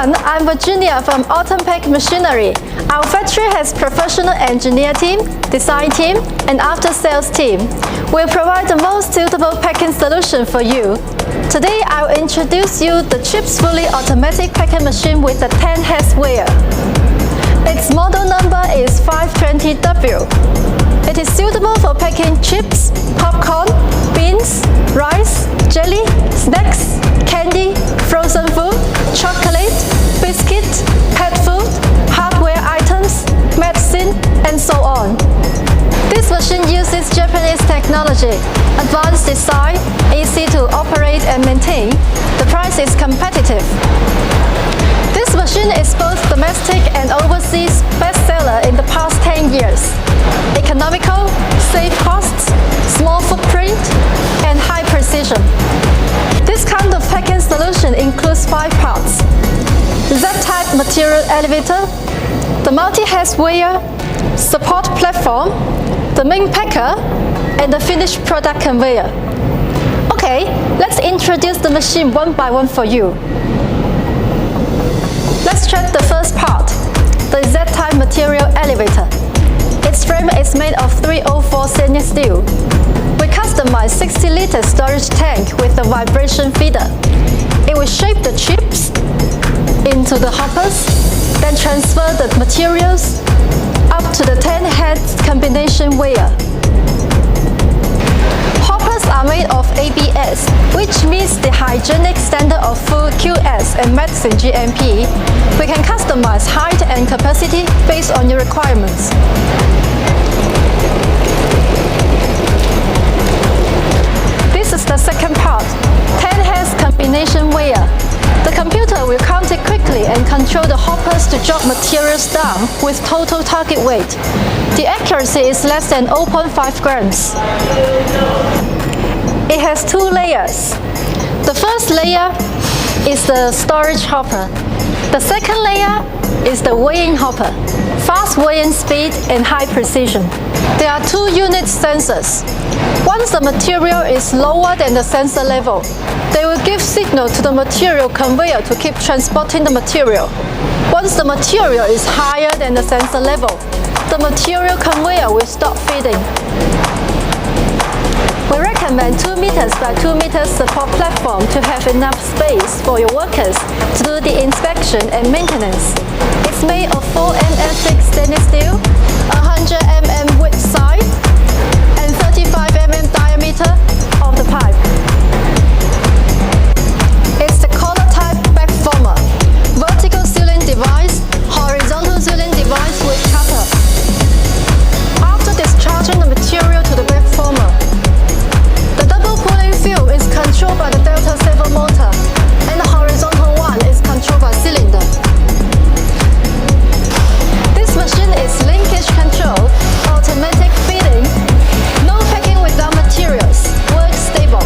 everyone, I'm Virginia from Autompack Machinery. Our factory has professional engineer team, design team, and after-sales team. We'll provide the most suitable packing solution for you. Today, I'll introduce you the Chips fully automatic packing machine with a 10-head weigher. Its model number is 520W. It is suitable for packing chips, popcorn, beans, rice, jelly, snacks, candy, frozen food, chocolate, biscuit, pet food, hardware items, medicine, and so on. This machine uses Japanese technology, advanced design, easy to operate and maintain. The price is competitive. This machine is both domestic and overseas bestseller in the past 10 years. Economical, save costs, small footprint, and high precision. This kind of packing solution includes 5 parts: Z-type material elevator, the multi-head weigher, support platform, the main packer, and the finished product conveyor. Okay, let's introduce the machine one by one for you. Let's check the first part, the Z-type material elevator. Its frame is made of 304 stainless steel. We customized 60-liter storage tank with a vibration feeder. It will shape the chips into the hoppers, then transfer the materials up to the 10-head combination weigher. Hoppers are made of ABS, which meets the hygienic standard of food QS and medicine GMP. We can customize height and capacity based on your requirements. This is the second part, 10-head combination weigher. The computer will count it quickly and control the hoppers to drop materials down with total target weight. The accuracy is less than 0.5 grams. It has 2 layers. The first layer is the storage hopper. The second layer is the weighing hopper, fast weighing speed and high precision. There are 2 unit sensors. Once the material is lower than the sensor level, they will give signal to the material conveyor to keep transporting the material. Once the material is higher than the sensor level, the material conveyor will stop feeding. We recommend 2 meters by 2 meters support platform to have enough space for your workers to do the inspection and maintenance. It's made of 4 mm thick stainless steel, 100 mm width side, and 35 mm diameter of the pipe. It's the collar type back former, vertical sealing device, horizontal sealing device with cutter. After discharging the material to the back former, the double cooling film is controlled by the delta servo motor, and the horizontal one is controlled by cylinder. This machine is linkage control, automatic feeding, no packing without materials, works stable.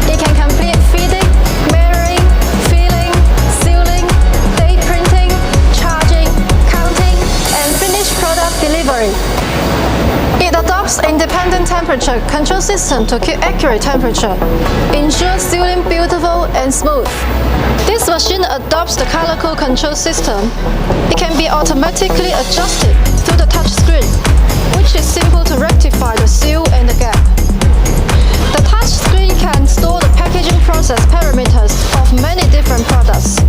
It can complete feeding, measuring, filling, sealing, date printing, charging, counting, and finished product delivery. It adopts independent temperature control system to keep accurate temperature, ensures sealing beautiful and smooth. This machine adopts the color code control system. It can be automatically adjusted through the touch screen, which is simple to rectify the seal and the gap. The touch screen can store the packaging process parameters of many different products,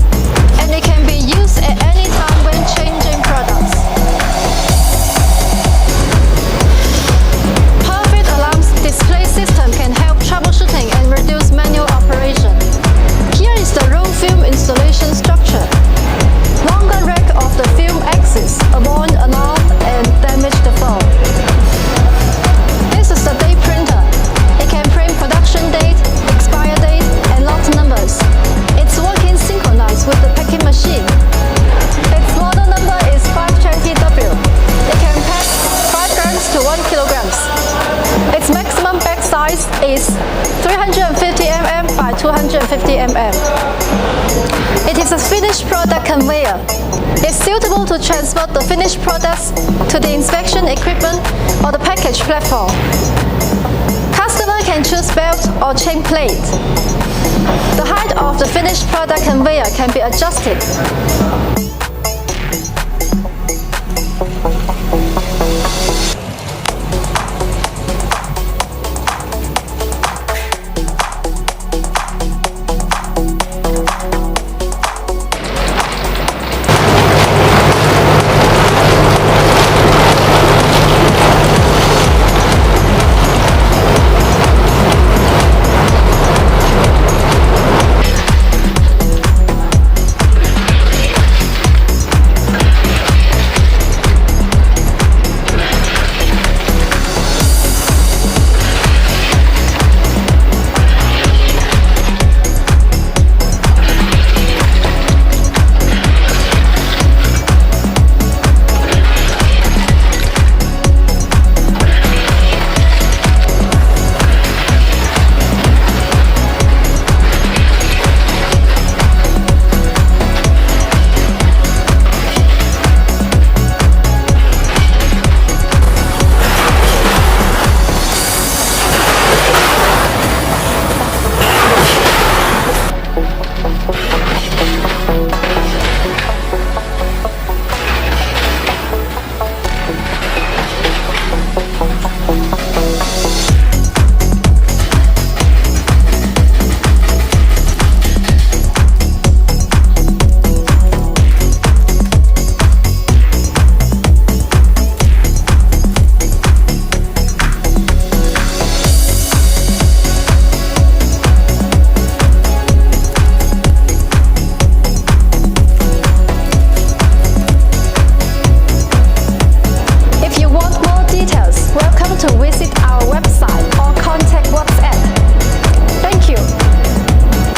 and it can be used at any time when changing products. Display system can help troubleshooting and reduce manual operation. Here is the roll film installation structure. Longer rack of the film axis, avoid alarm and damage the foam. This is the date printer. It can print production date, expire date, and lot numbers. It's working synchronized with the packing machine. Its model number is 520W. It can pack 5 grams to 1 kilograms. Its maximum bag size is 350 mm by 250 mm. It is a finished product conveyor. It's suitable to transport the finished products to the inspection equipment or the package platform. Customer can choose belt or chain plate. The height of the finished product product conveyor can be adjusted.